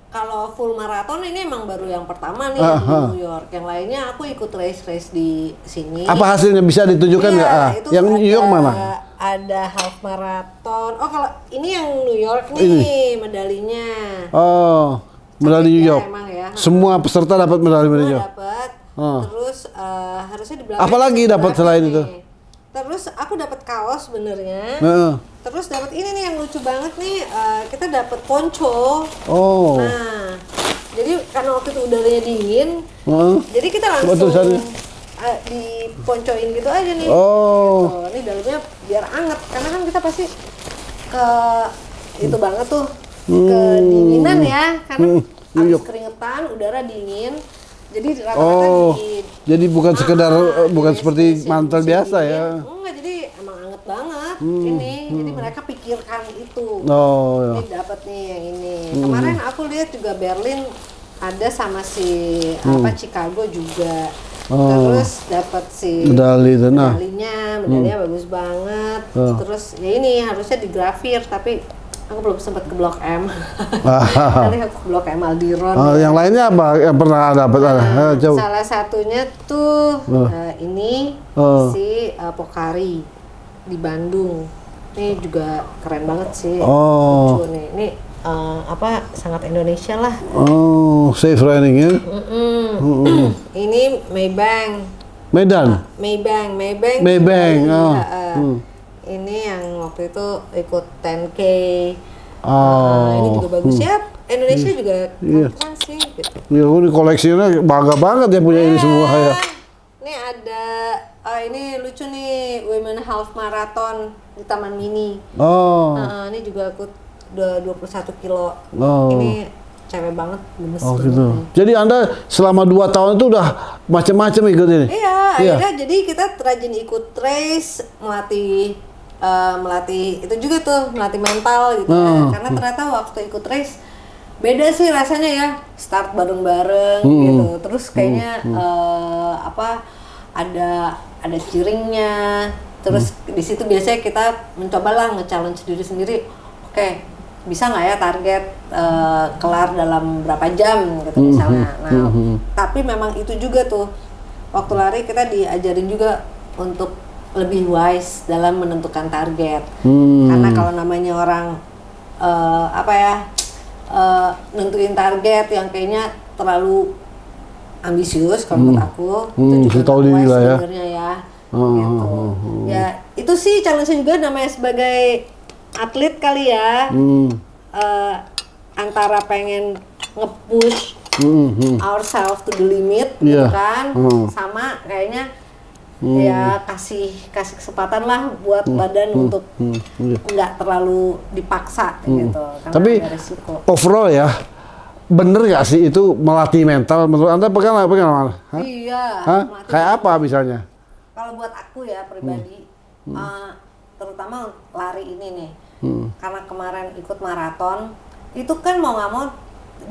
Kalau full maraton ini emang baru yang pertama nih di New York. Yang lainnya aku ikut race di sini. Apa hasilnya bisa ditunjukkan nggak? Yang New York mana? Ada half marathon. Oh kalau ini yang New York nih medalinya. Oh, medali New York. Emang ya. Semua peserta dapat medali New York. Dapat. Terus harusnya di belakang. Apalagi dapat selain itu? Terus aku dapat kaos sebenarnya. Terus dapat ini nih yang lucu banget nih, kita dapat ponco. Nah, jadi karena waktu itu udaranya dingin, jadi kita langsung diponcoin gitu aja nih. Gitu. Ini dalamnya biar anget, karena kan kita pasti itu banget tuh, kedinginan ya, karena habis keringetan, udara dingin. Jadi rata-rata jadi bukan sekedar bukan seperti mantel biasa ya. Enggak, jadi ini. Jadi mereka pikirkan itu. Oh, ya. Ini dapat nih yang ini. Kemarin aku lihat juga Berlin ada sama si Chicago juga. Terus dapat si Medali itu, nah. medalinya bagus banget. Terus ya ini harusnya digrafir tapi aku belum sempat ke Blok M. Nanti aku ke Blok M Aldiron. Yang lainnya apa yang pernah dapat? Salah satunya tuh ini si Pokari di Bandung. Ini juga keren banget sih. Lucu nih. Ini sangat Indonesia lah. Safe riding ya. Ini Maybank. Medan. Maybank. Ini yang waktu itu ikut 10K. Ini juga bagus ya. Indonesia juga keren sih. Gitu. Ya, ini koleksinya bangga banget ya punya ini semua ya. Ini ada, ini lucu nih, Women Half Marathon di Taman Mini. Ini juga aku 21 kilo. Ini cewek banget, gemes banget. Gitu. Jadi Anda selama 2 tahun itu udah macam-macam ikut ini? Iya, akhirnya jadi kita rajin ikut race, melatih itu juga tuh, melatih mental gitu ya. Karena ternyata waktu ikut race beda sih rasanya ya, start bareng-bareng gitu. Terus kayaknya ada cheeringnya. Terus di situ biasanya kita mencobalah nge-challenge diri sendiri. Oke, bisa nggak ya target kelar dalam berapa jam gitu misalnya. Nah, tapi memang itu juga tuh waktu lari kita diajarin juga untuk lebih wise dalam menentukan target. Karena kalau namanya orang nentuin target yang kayaknya terlalu ambisius kalau menurut aku, itu juga tahu diri lah ya. Sebenarnya ya. Gitu. Ya, itu sih challenge juga namanya sebagai atlet kali ya. Antara pengen nge-push ourselves to the limit gitu kan, sama kayaknya ya kasih kesempatan lah buat badan untuk nggak terlalu dipaksa gitu. Tapi overall ya, bener nggak sih itu melatih mental? Menurut Anda pegang? Iya. Kayak apa misalnya? Kalau buat aku ya pribadi, terutama lari ini nih, karena kemarin ikut maraton, itu kan mau nggak mau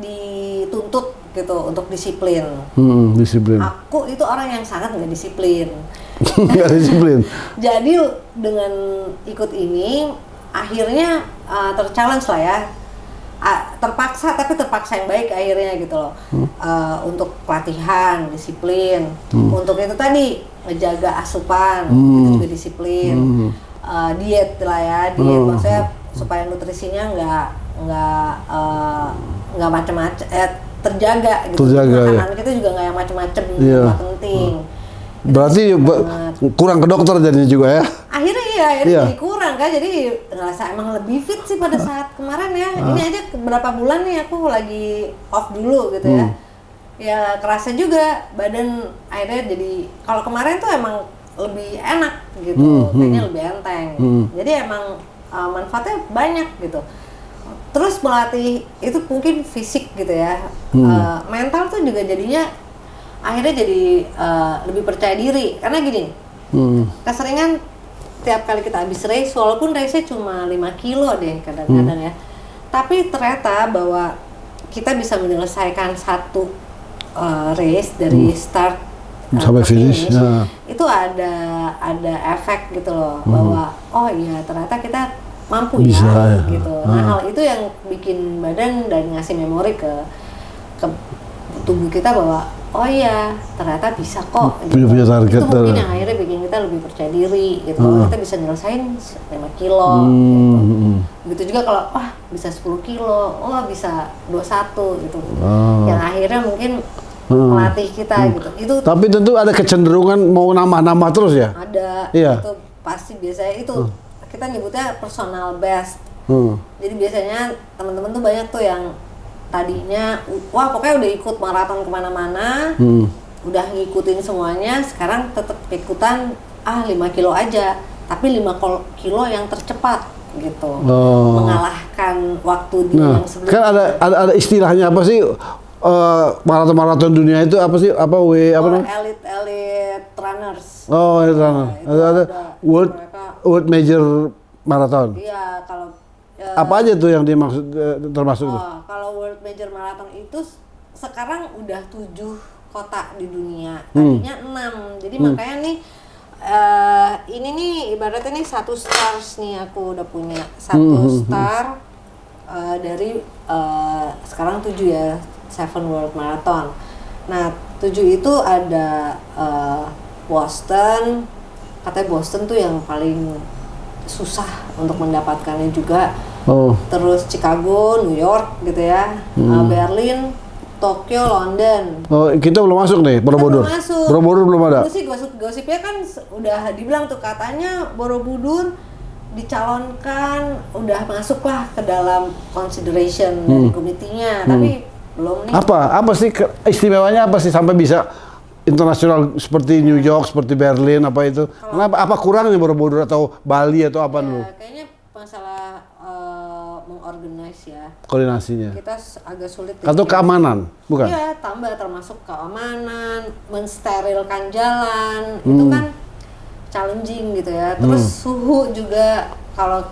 dituntut gitu untuk disiplin. Disiplin. Aku itu orang yang sangat nggak disiplin. Nggak disiplin. Jadi dengan ikut ini akhirnya ter-challenge lah ya. Terpaksa, tapi terpaksa yang baik akhirnya gitu loh. Untuk pelatihan, disiplin. Untuk itu tadi ngejaga asupan, itu juga disiplin. Diet lah ya, diet maksudnya supaya nutrisinya nggak macam-macam, terjaga gitu. Makanan kita juga nggak yang macam-macam, nggak penting. Berarti kurang ke dokter jadinya juga ya? Akhirnya jadi kurang kan, jadi ngerasa emang lebih fit sih pada saat kemarin ya. Ini aja beberapa bulan nih aku lagi off dulu gitu ya. Ya kerasa juga badan akhirnya jadi, kalau kemarin tuh emang lebih enak gitu, kayaknya lebih enteng. Jadi emang manfaatnya banyak gitu. Terus melatih itu mungkin fisik gitu ya, mental tuh juga jadinya akhirnya jadi lebih percaya diri. Karena gini, keseringan tiap kali kita habis race, walaupun race-nya cuma 5 kilo deh kadang-kadang ya, tapi ternyata bahwa kita bisa menyelesaikan satu race dari start sampai finish, itu ada efek gitu loh, bahwa oh iya ternyata kita mampu bisa, ya gitu. Nah hal itu yang bikin badan dan ngasih memori ke tubuh kita bahwa oh iya ternyata bisa kok gitu. Punya target itu mungkin yang akhirnya bikin kita lebih percaya diri gitu. Kita bisa nyelesain 5 kilo gitu. Begitu juga kalau wah bisa 10 kilo, wah bisa 21 gitu. Yang akhirnya mungkin melatih kita gitu. Itu tapi tentu ada kecenderungan mau nambah-nambah terus ya? Ada. Itu pasti biasanya itu kita nyebutnya personal best. Jadi biasanya teman-teman tuh banyak tuh yang tadinya wah pokoknya udah ikut maraton kemana-mana, udah ngikutin semuanya, sekarang tetap ikutan 5 kilo aja, tapi 5 kilo yang tercepat gitu, mengalahkan waktu dia yang sebelumnya. Kan ada istilahnya apa sih, maraton dunia itu apa sih, elite runners. Elite runner. Ada world major Marathon. Iya, kalau Apa aja tuh yang dimaksud termasuk tuh? kalau World Major Marathon itu sekarang udah 7 kota di dunia, tadinya 6. Jadi makanya nih ini nih ibaratnya nih 1 stars nih, aku udah punya 1 star dari sekarang 7 ya, 7 World Marathon. Nah 7 itu ada Boston, katanya Boston tuh yang paling susah untuk mendapatkannya juga. Terus Chicago, New York gitu ya, Berlin, Tokyo, London. Oh, kita belum masuk nih, Borobudur. Belum masuk. Borobudur belum ada. Dulu sih gosipnya kan udah dibilang tuh, katanya Borobudur dicalonkan, udah masuklah ke dalam consideration dari komitinya, tapi belum nih. Apa sih istimewanya, apa sih sampai bisa internasional seperti New York, seperti Berlin, apa itu? Kenapa? Apa kurangnya Borobudur atau Bali atau apa dulu? Kayaknya masalah mengorganize ya. Koordinasinya. Kita agak sulit. Atau keamanan, bukan? Iya, tambah termasuk keamanan, mensterilkan jalan, itu kan challenging gitu ya. Terus suhu juga, kalau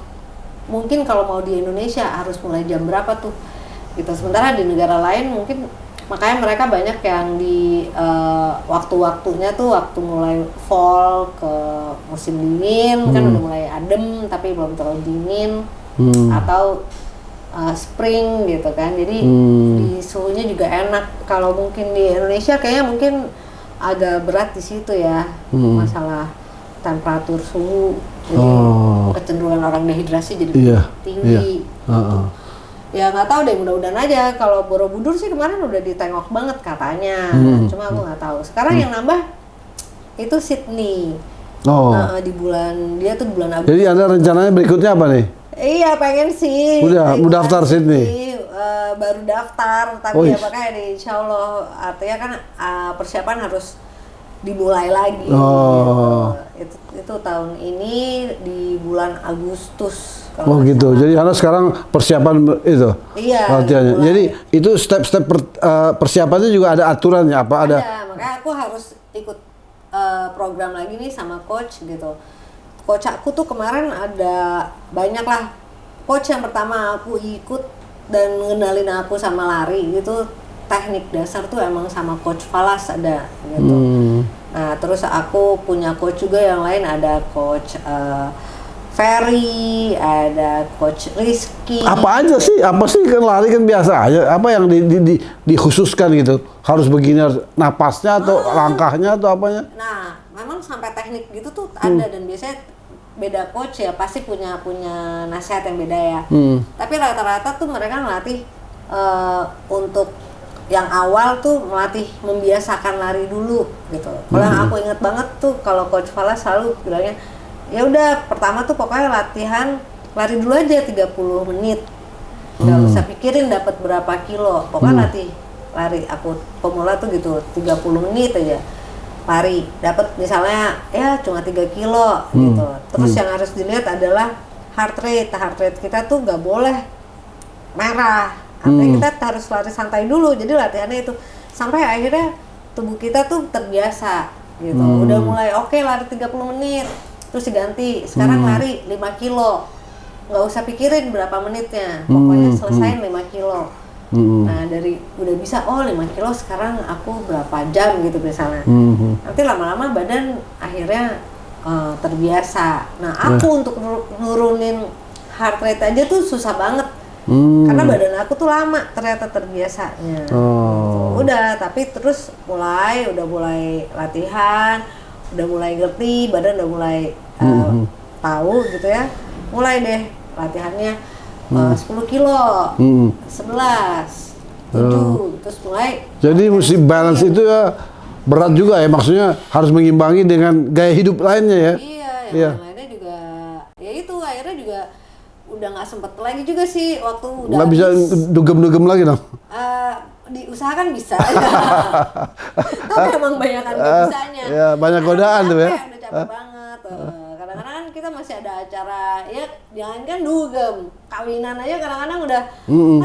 mungkin kalau mau di Indonesia harus mulai jam berapa tuh? Gitu. Sementara di negara lain mungkin, makanya mereka banyak yang di waktu-waktunya tuh waktu mulai fall ke musim dingin kan udah mulai adem tapi belum terlalu dingin, atau spring gitu kan, jadi di suhunya juga enak. Kalau mungkin di Indonesia kayaknya mungkin agak berat di situ ya, masalah temperatur suhu, jadi kecenderungan orang dehidrasi jadi tinggi. Ya nggak tahu deh, mudah-mudahan aja. Kalau Borobudur sih kemarin udah ditengok banget katanya, cuma aku nggak tahu. Sekarang yang nambah itu Sydney. Di bulan, dia tuh bulan Agustus. Jadi Anda rencananya berikutnya apa nih? Iya, pengen sih. Udah daftar Sydney? Baru daftar, tapi ya makanya nih, insya Allah, artinya kan persiapan harus dimulai lagi. Gitu. Itu tahun ini di bulan Agustus. Gitu. Jadi Anda sekarang persiapan itu? Iya. Latihannya. Jadi itu step-step persiapannya juga ada aturannya apa? Ada. Makanya aku harus ikut program lagi nih sama coach gitu. Coach aku tuh kemarin ada banyak lah. Coach yang pertama aku ikut dan ngenalin aku sama lari gitu, teknik dasar tuh emang sama Coach Falas ada gitu. Nah terus aku punya coach juga yang lain, ada Coach Ferry, ada Coach Rizky. Apa aja sih? Apa sih, kan lari kan biasa aja. Apa yang dikhususkan gitu? Harus begini, harus napasnya atau langkahnya atau apanya? Nah memang sampai teknik gitu tuh ada, dan biasanya beda coach ya, pasti punya nasihat yang beda ya. Tapi rata-rata tuh mereka ngelatih untuk yang awal tuh melatih membiasakan lari dulu gitu. Kalau yang aku inget banget tuh, kalau Coach Fala selalu bilangnya, ya udah pertama tuh pokoknya latihan lari dulu aja 30 menit. Nggak usah pikirin dapat berapa kilo. Pokoknya lari aku pemula tuh gitu 30 menit aja. Lari dapat misalnya ya cuma 3 kilo gitu. Terus yang harus dilihat adalah heart rate kita tuh nggak boleh merah, artinya kita harus lari santai dulu. Jadi latihannya itu sampai akhirnya tubuh kita tuh terbiasa gitu. Udah mulai oke, lari 30 menit terus diganti, sekarang lari 5 kilo, nggak usah pikirin berapa menitnya, pokoknya selesain 5 kilo. Nah dari udah bisa, 5 kilo sekarang aku berapa jam gitu misalnya. Nanti lama-lama badan akhirnya terbiasa. Nah aku untuk nurunin heart rate aja tuh susah banget, karena badan aku tuh lama ternyata terbiasanya. Udah, tapi terus udah mulai latihan, udah mulai ngerti, badan udah mulai tahu gitu ya, mulai deh latihannya 10 kilo, 11, 7, terus mulai. Jadi mesti balance itu ya, berat juga ya, maksudnya harus mengimbangi dengan gaya hidup lainnya ya. Iya, yang lainnya juga, ya itu akhirnya juga udah nggak sempet lagi juga sih, waktu udah nggak bisa dugem-dugem lagi dong. Diusahakan bisa, tapi emang banyakan bisanya. Ya, banyak godaan tuh ya. Udah capek banget. Kadang-kadang kan kita masih ada acara, ya jangankan dugem, kawinan aja kadang-kadang udah,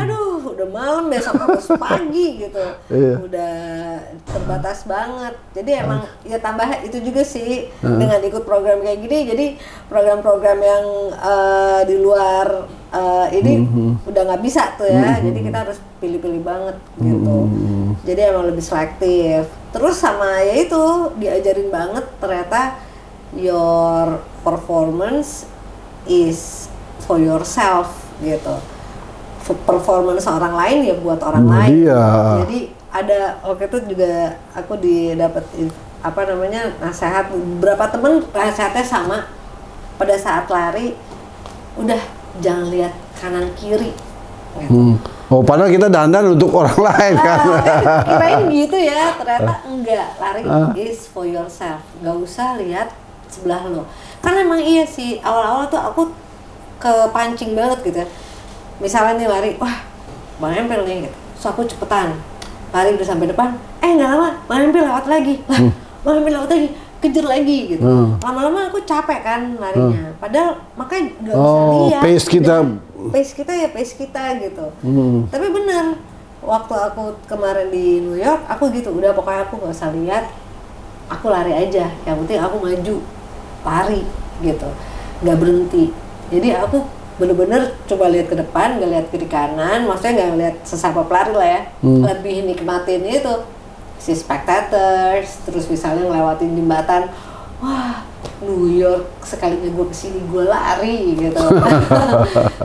aduh udah malam, besok harus pagi gitu. Udah terbatas banget. Jadi emang ya tambah itu juga sih dengan ikut program kayak gini. Jadi program-program yang di luar ini udah nggak bisa tuh ya. Jadi kita harus pilih-pilih banget gitu. Jadi emang lebih selektif. Terus sama ya itu diajarin banget ternyata your performance is for yourself gitu. Performance orang lain ya buat orang lain. Iya. Jadi ada waktu itu juga aku didapat apa namanya nasihat, beberapa temen nasihatnya sama pada saat lari, udah jangan lihat kanan kiri. Gitu. Oh, padahal kita dandan untuk orang lain kan. Kirain gitu ya, ternyata enggak. Lari is for yourself. Nggak usah lihat sebelah lo. Karena emang iya sih, awal-awal tuh aku kepancing banget gitu ya. Misalnya nih lari, wah Bang Empel nih gitu. So aku cepetan, lari udah sampai depan, nggak lama Bang Empel lewat lagi. Bang Empel lewat lagi, kejar lagi gitu. Lama-lama aku capek kan larinya. Padahal makanya nggak usah lihat. Pace kita. Pace kita gitu. Tapi bener, waktu aku kemarin di New York, aku gitu, udah pokoknya aku nggak usah lihat, aku lari aja. Yang penting aku maju, lari gitu, nggak berhenti. Jadi aku bener-bener coba lihat ke depan, nggak lihat kiri kanan, maksudnya nggak lihat sesama pelari lah ya. Lebih nikmatin itu si spectators, terus misalnya ngelewatin jembatan, wah New York sekalinya gue kesini gue lari gitu.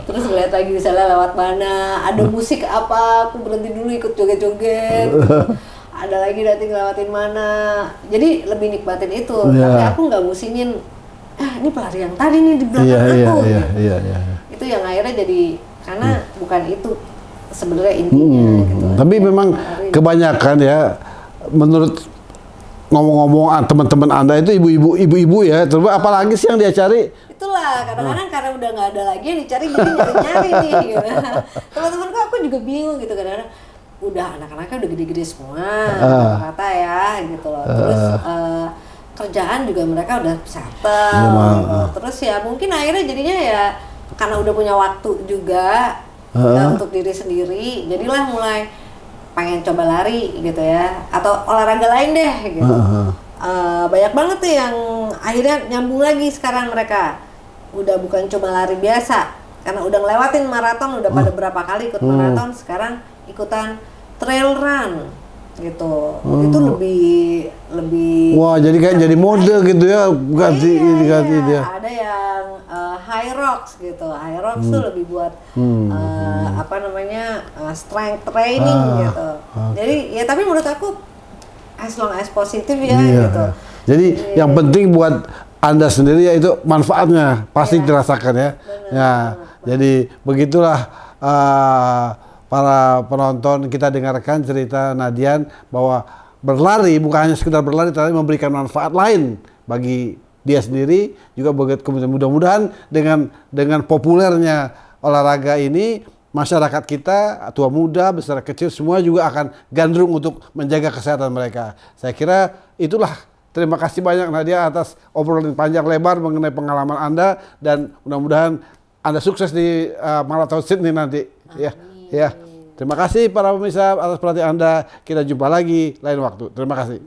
Terus ngeliat lagi misalnya lewat mana, ada musik apa, aku berhenti dulu ikut joget-joget. Ada lagi nanti ngelewatin mana, jadi lebih nikmatin itu. Tapi aku nggak musingin, ini pelari yang tadi nih di belakang aku. Iya. Itu yang akhirnya jadi, karena bukan itu sebenarnya intinya gitu. Tapi memang kebanyakan ya, menurut ngomong-ngomong teman-teman Anda itu ibu-ibu ya, terus apalagi sih yang dia cari? Itulah kadang-kadang karena udah nggak ada lagi yang dicari, jadi nyari-nyari nih gitu. Teman-temanku aku juga bingung gitu, kadang-kadang udah anak-anaknya udah gede-gede semua kata ya gitu loh. Terus kerjaan juga mereka udah settle gitu. Terus ya mungkin akhirnya jadinya ya karena udah punya waktu juga untuk diri sendiri, jadilah mulai pengen coba lari gitu ya, atau olahraga lain deh gitu. Banyak banget tuh yang akhirnya nyambung lagi sekarang, mereka udah bukan cuma lari biasa, karena udah ngelewatin maraton, udah pada berapa kali ikut maraton, sekarang ikutan trail run gitu. Itu lebih wah, jadi kayak jadi mode gitu ya, ganti dia. Ada yang high rocks gitu. High rocks tuh lebih buat apa namanya strength training gitu. Jadi ya tapi menurut aku as long as positif ya gitu. Jadi yang penting buat Anda sendiri ya itu manfaatnya pasti dirasakan ya. Jadi begitulah para penonton, kita dengarkan cerita Nadian bahwa berlari bukan hanya sekedar berlari, tapi memberikan manfaat lain bagi dia sendiri juga. Mudah-mudahan dengan populernya olahraga ini, masyarakat kita, tua muda, besar kecil, semua juga akan gandrung untuk menjaga kesehatan mereka. Saya kira itulah. Terima kasih banyak Nadia atas obrolan panjang lebar mengenai pengalaman Anda, dan mudah-mudahan Anda sukses di Marathon Sydney nanti. Ya. Terima kasih para pemirsa atas perhatian Anda. Kita jumpa lagi lain waktu. Terima kasih.